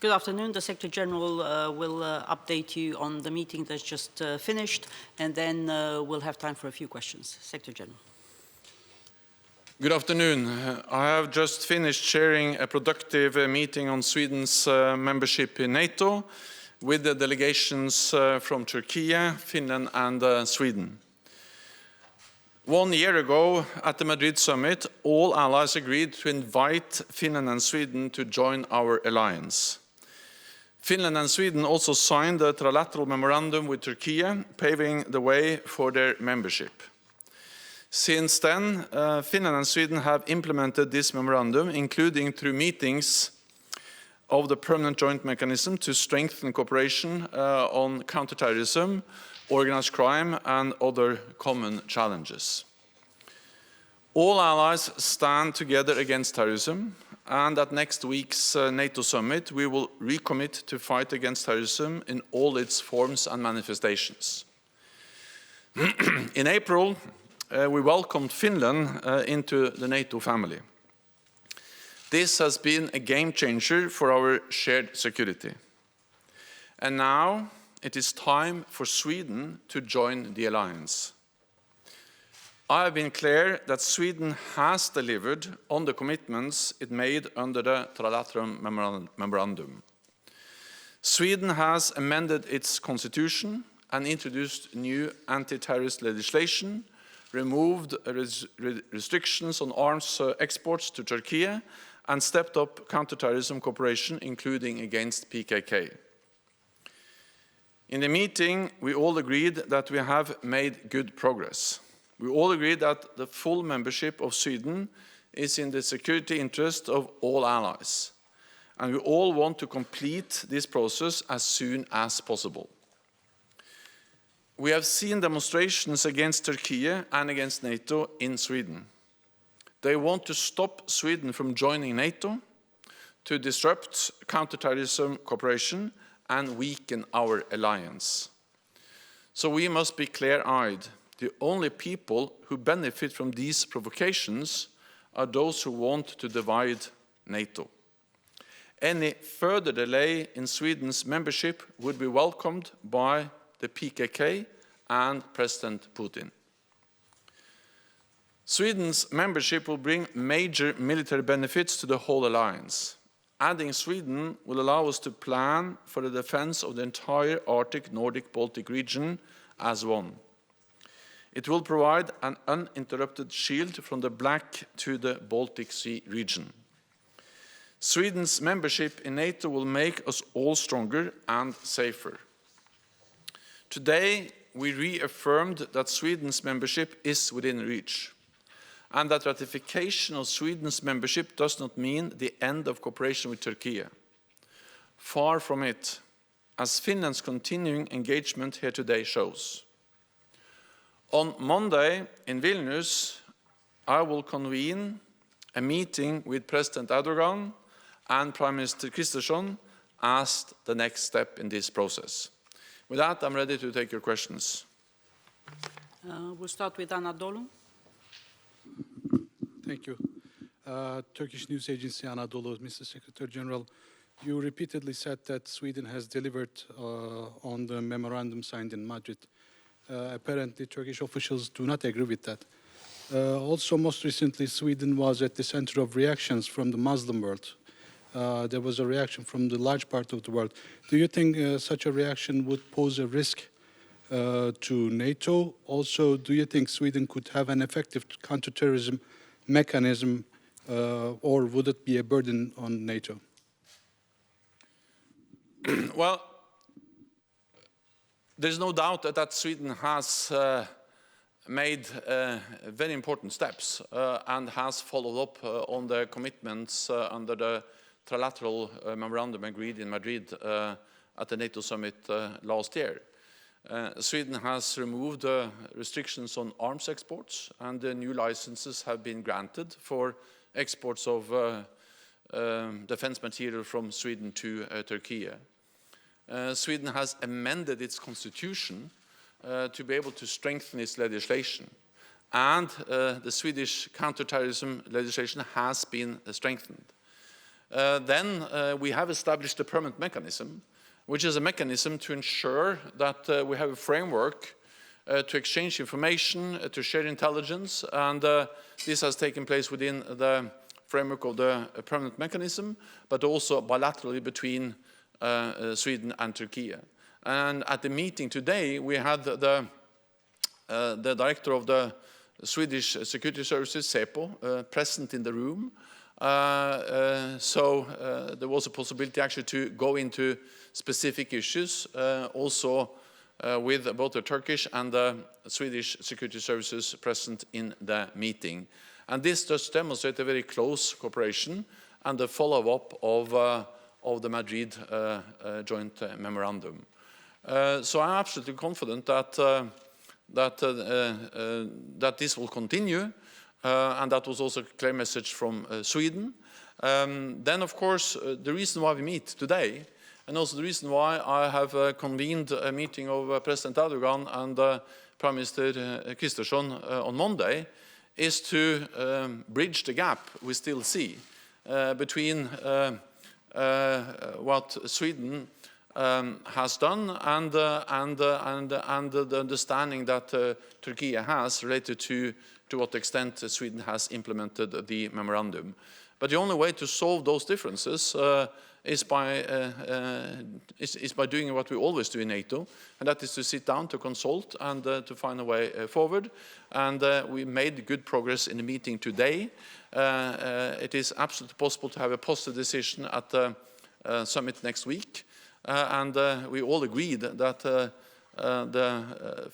Good afternoon. The Secretary General will update you on the meeting that's just finished, and then we'll have time for a few questions. Secretary General. Good afternoon. I have just finished chairing a productive meeting on Sweden's membership in NATO with the delegations from Turkey, Finland and Sweden. 1 year ago at the Madrid summit, all allies agreed to invite Finland and Sweden to join our alliance. Finland and Sweden also signed a trilateral memorandum with Turkey, paving the way for their membership. Since then, Finland and Sweden have implemented this memorandum, including through meetings of the Permanent Joint Mechanism to strengthen cooperation on counterterrorism, organized crime and other common challenges. All allies stand together against terrorism, and at next week's NATO summit, we will recommit to fight against terrorism in all its forms and manifestations. In April, we welcomed Finland into the NATO family. This has been a game changer for our shared security. And now it is time for Sweden to join the alliance. I have been clear that Sweden has delivered on the commitments it made under the Trilateral Memorandum. Sweden has amended its constitution and introduced new anti-terrorist legislation, removed restrictions on arms exports to Turkey, and stepped up counterterrorism cooperation, including against PKK. In the meeting, we all agreed that we have made good progress. We all agree that the full membership of Sweden is in the security interest of all allies, and we all want to complete this process as soon as possible. We have seen demonstrations against Turkey and against NATO in Sweden. They want to stop Sweden from joining NATO, to disrupt counterterrorism cooperation and weaken our alliance. So we must be clear-eyed. The only people who benefit from these provocations are those who want to divide NATO. Any further delay in Sweden's membership would be welcomed by the PKK and President Putin. Sweden's membership will bring major military benefits to the whole alliance. Adding Sweden will allow us to plan for the defense of the entire Arctic, Nordic, Baltic region as one. It will provide an uninterrupted shield from the Black to the Baltic Sea region. Sweden's membership in NATO will make us all stronger and safer. Today, we reaffirmed that Sweden's membership is within reach, and that ratification of Sweden's membership does not mean the end of cooperation with Turkey. Far from it, as Finland's continuing engagement here today shows. On Monday in Vilnius, I will convene a meeting with President Erdogan and Prime Minister Kristersson as the next step in this process. With that, I'm ready to take your questions. We'll start with Anadolu. Thank you. Turkish news agency Anadolu, Mr. Secretary General, you repeatedly said that Sweden has delivered on the memorandum signed in Madrid. Apparently, Turkish officials do not agree with that. Also, most recently, Sweden was at the center of reactions from the Muslim world. There was a reaction from the large part of the world. Do you think such a reaction would pose a risk to NATO? Also, do you think Sweden could have an effective counterterrorism mechanism, or would it be a burden on NATO? Well, there's no doubt that Sweden has made very important steps and has followed up on the commitments under the trilateral memorandum agreed in Madrid at the NATO summit last year. Sweden has removed restrictions on arms exports, and new licenses have been granted for exports of defense material from Sweden to Turkey. Sweden has amended its constitution to be able to strengthen its legislation. And the Swedish counterterrorism legislation has been strengthened. then we have established a permanent mechanism, which is a mechanism to ensure that we have a framework to exchange information, to share intelligence, and this has taken place within the framework of the permanent mechanism, but also bilaterally between Sweden and Turkey. And at the meeting today, we had the director of the Swedish Security Services, SEPO, present in the room. So there was a possibility actually to go into specific issues, also with both the Turkish and the Swedish Security Services present in the meeting. And this does demonstrate a very close cooperation and the follow-up of the Madrid joint memorandum. So I'm absolutely confident that this will continue, and that was also a clear message from Sweden. Then, of course, the reason why we meet today, and also the reason why I have convened a meeting of President Erdogan and Prime Minister Kristersson on Monday, is to bridge the gap we still see between what Sweden has done and the understanding that Turkey has related to what extent Sweden has implemented the memorandum. But the only way to solve those differences is by doing what we always do in NATO, and that is to sit down, to consult, and to find a way forward. And we made good progress in the meeting today. It is absolutely possible to have a positive decision at the summit next week. And we all agreed that the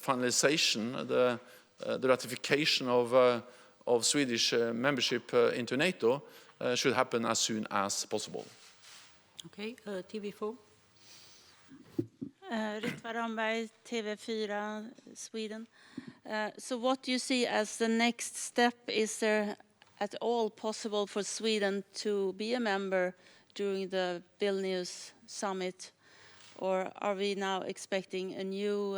finalization, the ratification of Swedish membership into NATO should happen as soon as possible. Okay, TV4. Ritva Ramberg, TV4 Sweden. So what do you see as the next step? Is there at all possible for Sweden to be a member during the Vilnius summit? Or are we now expecting a new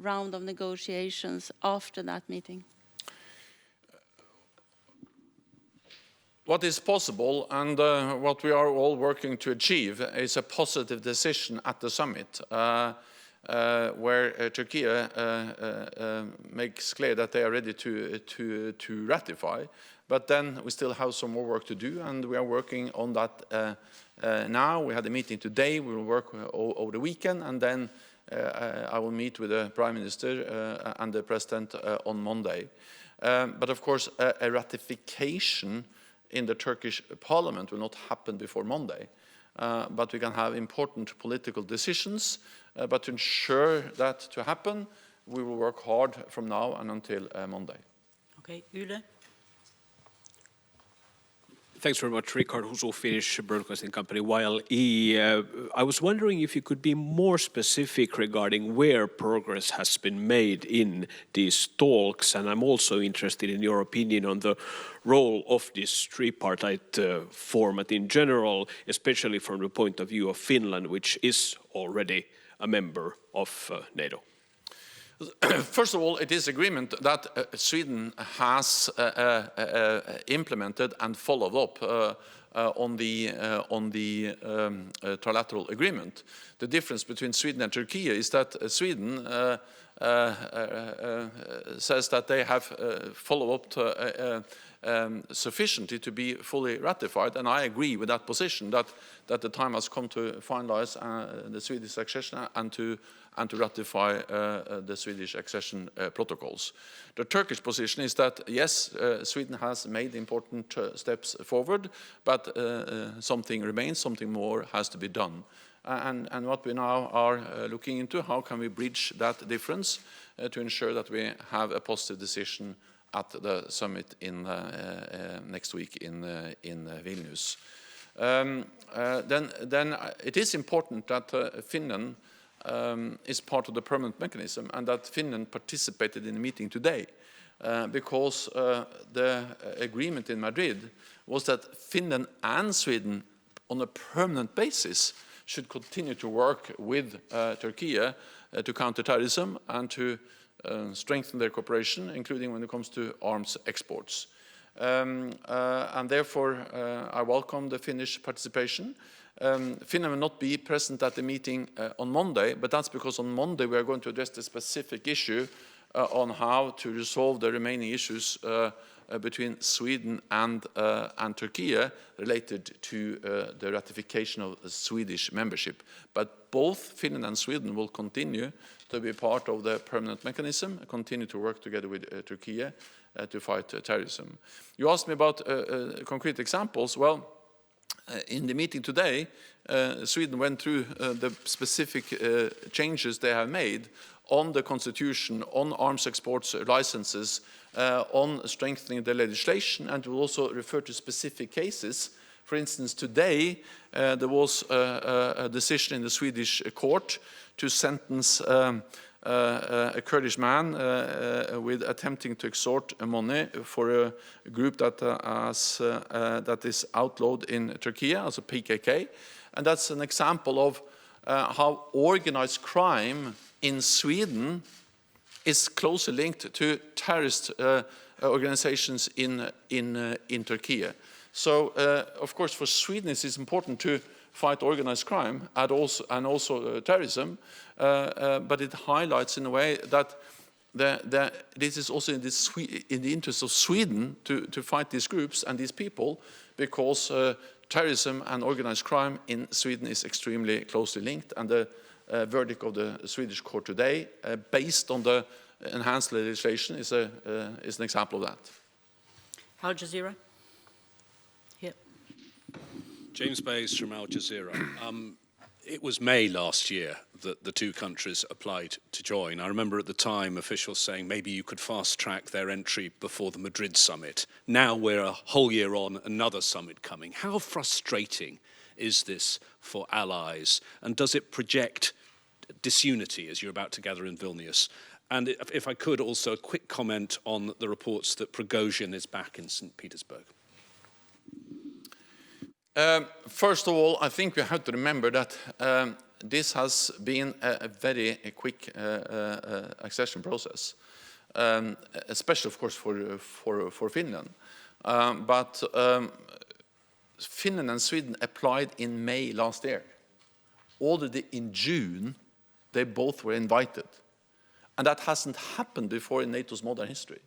round of negotiations after that meeting? What is possible and what we are all working to achieve is a positive decision at the summit where Turkey makes clear that they are ready to ratify. But then we still have some more work to do, and we are working on that now. We had a meeting today. We will work over the weekend, and then I will meet with the Prime Minister and the President on Monday. But of course, a ratification in the Turkish Parliament will not happen before Monday. But we can have important political decisions. But to ensure that to happen, we will work hard from now and until Monday. Okay, Yle. Thanks very much, Richard Husu, Finnish Broadcasting Company, YLE. I was wondering if you could be more specific regarding where progress has been made in these talks, and I'm also interested in your opinion on the role of this tripartite format in general, especially from the point of view of Finland, which is already a member of NATO. First of all, it is agreement that Sweden has implemented and followed up on the trilateral agreement. The difference between Sweden and Turkey is that Sweden says that they have followed up sufficiently to be fully ratified, and I agree with that position that the time has come to finalize the Swedish accession and to ratify the Swedish accession protocols. The Turkish position is that, yes, Sweden has made important steps forward, but something remains, something more has to be done. And what we now are looking into, how can we bridge that difference to ensure that we have a positive decision at the summit in next week in Vilnius. Then it is important that Finland is part of the permanent mechanism and that Finland participated in the meeting today because the agreement in Madrid was that Finland and Sweden on a permanent basis should continue to work with Turkey to counter terrorism and to strengthen their cooperation, including when it comes to arms exports. and therefore I welcome the Finnish participation. Finland will not be present at the meeting on Monday, but that's because on Monday we are going to address the specific issue on how to resolve the remaining issues between Sweden and Turkey related to the ratification of Swedish membership. But both Finland and Sweden will continue to be part of the permanent mechanism, continue to work together with Turkey to fight terrorism. You asked me about concrete examples. Well, in the meeting today, Sweden went through the specific changes they have made on the constitution, on arms exports licenses, on strengthening the legislation, and will also refer to specific cases. For instance, today there was a decision in the Swedish court to sentence a Kurdish man with attempting to extort money for a group that is outlawed in Turkey, as a PKK. And that's an example of how organized crime in Sweden is closely linked to terrorist organizations in Turkey. So, of course, for Sweden it is important to fight organized crime and also terrorism, but it highlights in a way that this is also in the interest of Sweden to fight these groups and these people, because terrorism and organized crime in Sweden is extremely closely linked, and the verdict of the Swedish court today, based on the enhanced legislation, is an example of that. Al Jazeera. Here. James Bays from Al Jazeera. It was May last year that the two countries applied to join. I remember at the time officials saying maybe you could fast-track their entry before the Madrid summit. Now we're a whole year on, another summit coming. How frustrating is this for allies? And does it project disunity as you're about to gather in Vilnius? And if I could, also a quick comment on the reports that Prigozhin is back in St. Petersburg. First of all, I think we have to remember that this has been a very quick accession process, especially, of course, for Finland. But Finland and Sweden applied in May last year. Already in June, they both were invited. And that hasn't happened before in NATO's modern history.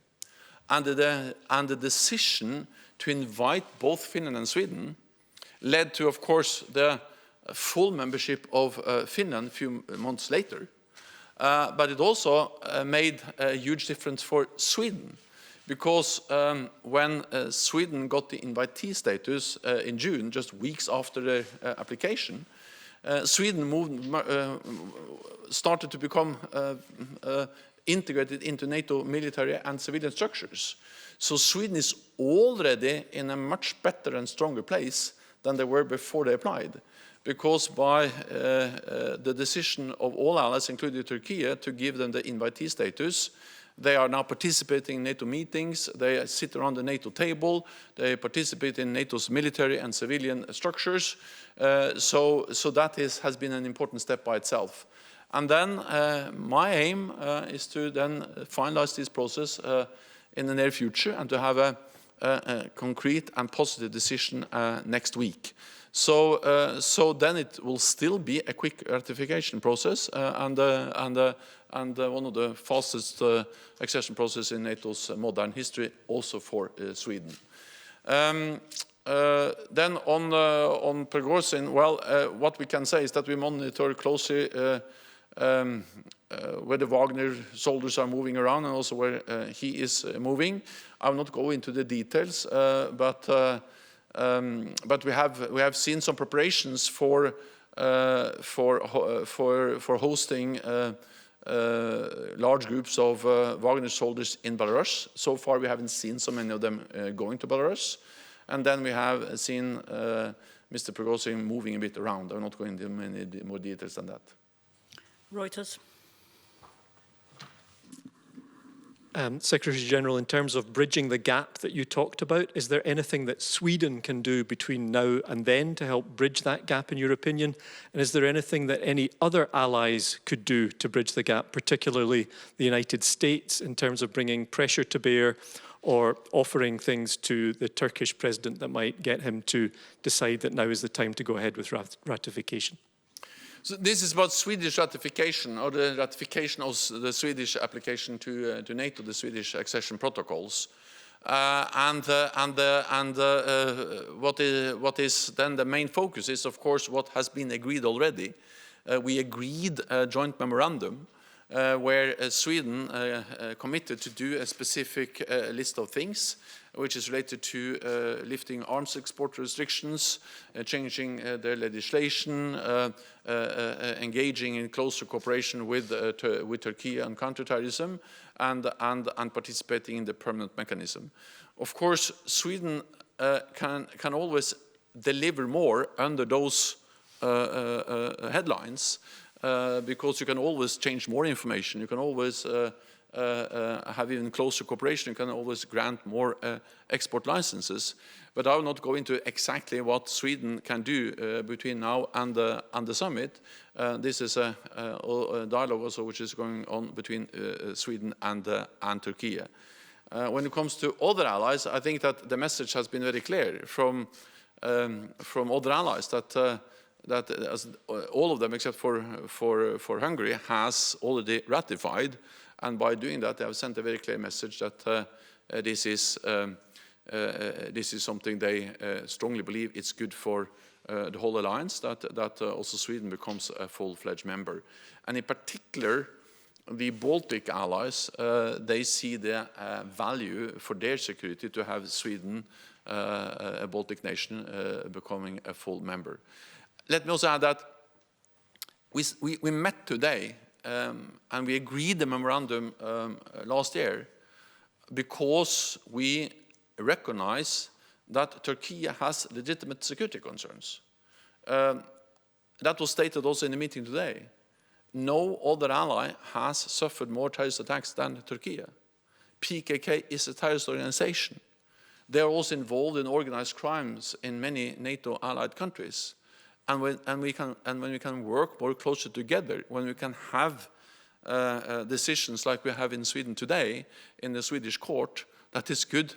And the decision to invite both Finland and Sweden led to, of course, the full membership of Finland a few months later. But it also made a huge difference for Sweden, because when Sweden got the invitee status in June, just weeks after the application, Sweden started to become integrated into NATO military and civilian structures. So Sweden is already in a much better and stronger place than they were before they applied, because by the decision of all allies, including Turkey, to give them the invitee status, they are now participating in NATO meetings, they sit around the NATO table, they participate in NATO's military and civilian structures, so that has been an important step by itself. And then my aim is to then finalize this process in the near future and to have a concrete and positive decision next week. So then it will still be a quick ratification process and one of the fastest accession processes in NATO's modern history, also for Sweden. Then on Prigozhin, well, what we can say is that we monitor closely where the Wagner soldiers are moving around and also where he is moving. I will not go into the details, but we have seen some preparations for hosting large groups of Wagner soldiers in Belarus. So far, we haven't seen so many of them going to Belarus, and then we have seen Mr. Prigozhin moving a bit around. I'm not going into many more details than that. Reuters. Secretary General, in terms of bridging the gap that you talked about, is there anything that Sweden can do between now and then to help bridge that gap, in your opinion? And is there anything that any other allies could do to bridge the gap, particularly the United States, in terms of bringing pressure to bear or offering things to the Turkish president that might get him to decide that now is the time to go ahead with ratification? So this is about Swedish ratification, or the ratification of the Swedish application to NATO, the Swedish accession protocols. What is then the main focus is, of course, what has been agreed already. We agreed a joint memorandum where Sweden committed to do a specific list of things, which is related to lifting arms export restrictions, changing their legislation, engaging in closer cooperation with Turkey on counterterrorism, and participating in the permanent mechanism. Of course, Sweden can always deliver more under those headlines, because you can always change more information, you can always have even closer cooperation, you can always grant more export licenses. But I will not go into exactly what Sweden can do between now and the summit. This is a dialogue also which is going on between Sweden and Turkey. When it comes to other allies, I think that the message has been very clear from other allies that as all of them except for Hungary has already ratified, and by doing that they have sent a very clear message that this is something they strongly believe it's good for the whole alliance, that also Sweden becomes a full-fledged member. And in particular, the Baltic allies, they see the value for their security to have Sweden, a Baltic nation, becoming a full member. Let me also add that we met today and we agreed the memorandum last year because we recognize that Turkey has legitimate security concerns. That was stated also in the meeting today. No other ally has suffered more terrorist attacks than Turkey. PKK is a terrorist organization. They are also involved in organized crimes in many NATO allied countries. And when we can work more closely together, when we can have decisions like we have in Sweden today in the Swedish court, that is good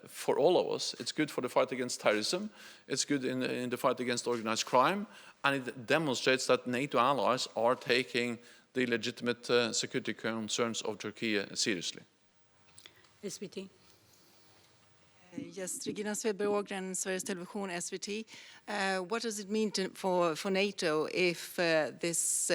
for all of us. It's good for the fight against terrorism. It's good in the fight against organized crime. And it demonstrates that NATO allies are taking the legitimate security concerns of Turkey seriously. SVT. Yes, Regina Swedberg Ågren, Sveriges Television, SVT. What does it mean for NATO if this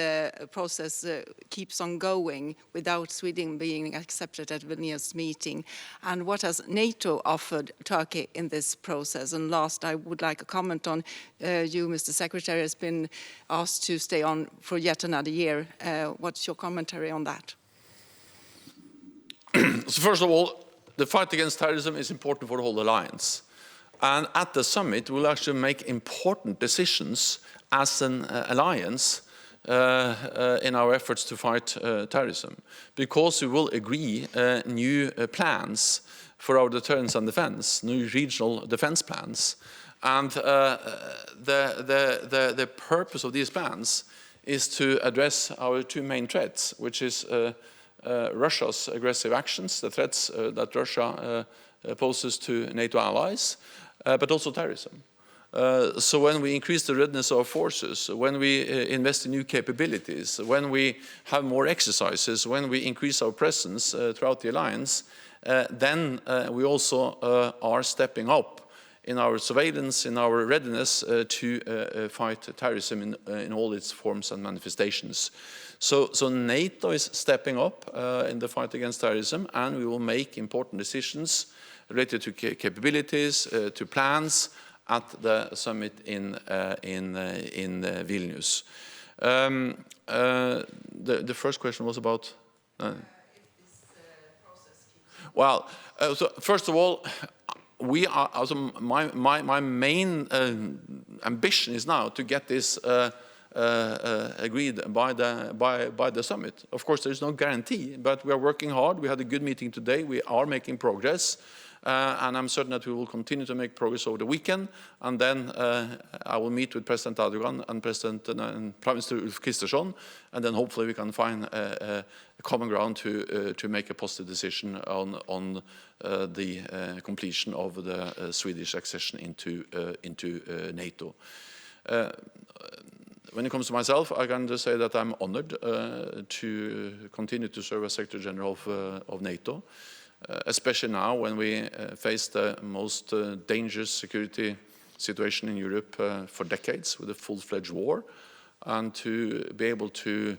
process keeps on going without Sweden being accepted at Vilnius meeting? And what has NATO offered Turkey in this process? And last, I would like a comment on you, Mr. Secretary, has been asked to stay on for yet another year. What's your commentary on that? So first of all, the fight against terrorism is important for the whole alliance. And at the summit, we'll actually make important decisions as an alliance in our efforts to fight terrorism, because we will agree new plans for our deterrence and defense, new regional defense plans. And the purpose of these plans is to address our two main threats, which is Russia's aggressive actions, the threats that Russia poses to NATO allies, but also terrorism. So when we increase the readiness of our forces, when we invest in new capabilities, when we have more exercises, when we increase our presence throughout the alliance, then we also are stepping up in our surveillance, in our readiness to fight terrorism in all its forms and manifestations. So NATO is stepping up in the fight against terrorism, and we will make important decisions related to capabilities, to plans at the summit in Vilnius. The first question was about. Well, so first of all, we are. Also, my main ambition is now to get this agreed by the summit. Of course, there is no guarantee, but we are working hard. We had a good meeting today. We are making progress. and I'm certain that we will continue to make progress over the weekend. And then I will meet with President Erdogan and Prime Minister Ulf Kristersson, and then hopefully we can find a common ground to make a positive decision on the completion of the Swedish accession into NATO. When it comes to myself, I can just say that I'm honored to continue to serve as Secretary General of NATO, especially now when we face the most dangerous security situation in Europe for decades with a full-fledged war, and to be able to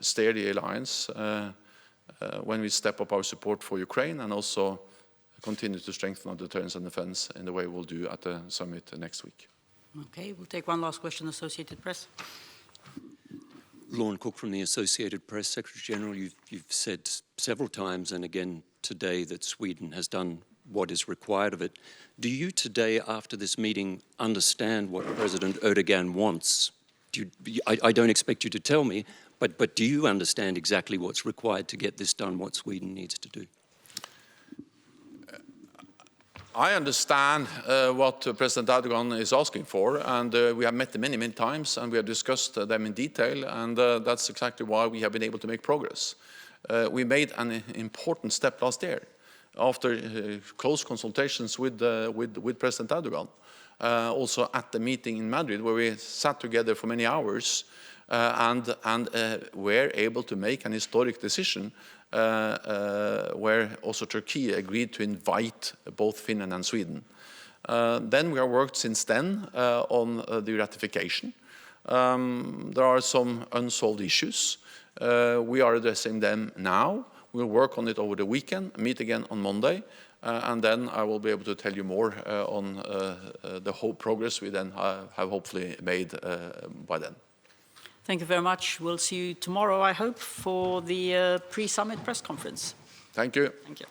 steer the alliance when we step up our support for Ukraine and also continue to strengthen our deterrence and defense in the way we'll do at the summit next week. Okay, we'll take one last question, Associated Press. Lorne Cook from the Associated Press. Secretary General, you've said several times and again today that Sweden has done what is required of it. Do you today, after this meeting, understand what President Erdogan wants? I don't expect you to tell me, but do you understand exactly what's required to get this done, what Sweden needs to do? I understand what President Erdogan is asking for, and we have met them many, many times, and we have discussed them in detail, and that's exactly why we have been able to make progress. We made an important step last year after close consultations with President Erdogan, also at the meeting in Madrid, where we sat together for many hours and were able to make an historic decision where also Turkey agreed to invite both Finland and Sweden. Then we have worked since then on the ratification. There are some unsolved issues. We are addressing them now. We'll work on it over the weekend, meet again on Monday, and then I will be able to tell you more on the whole progress we then have hopefully made by then. Thank you very much. We'll see you tomorrow, I hope, for the pre-summit press conference. Thank you. Thank you.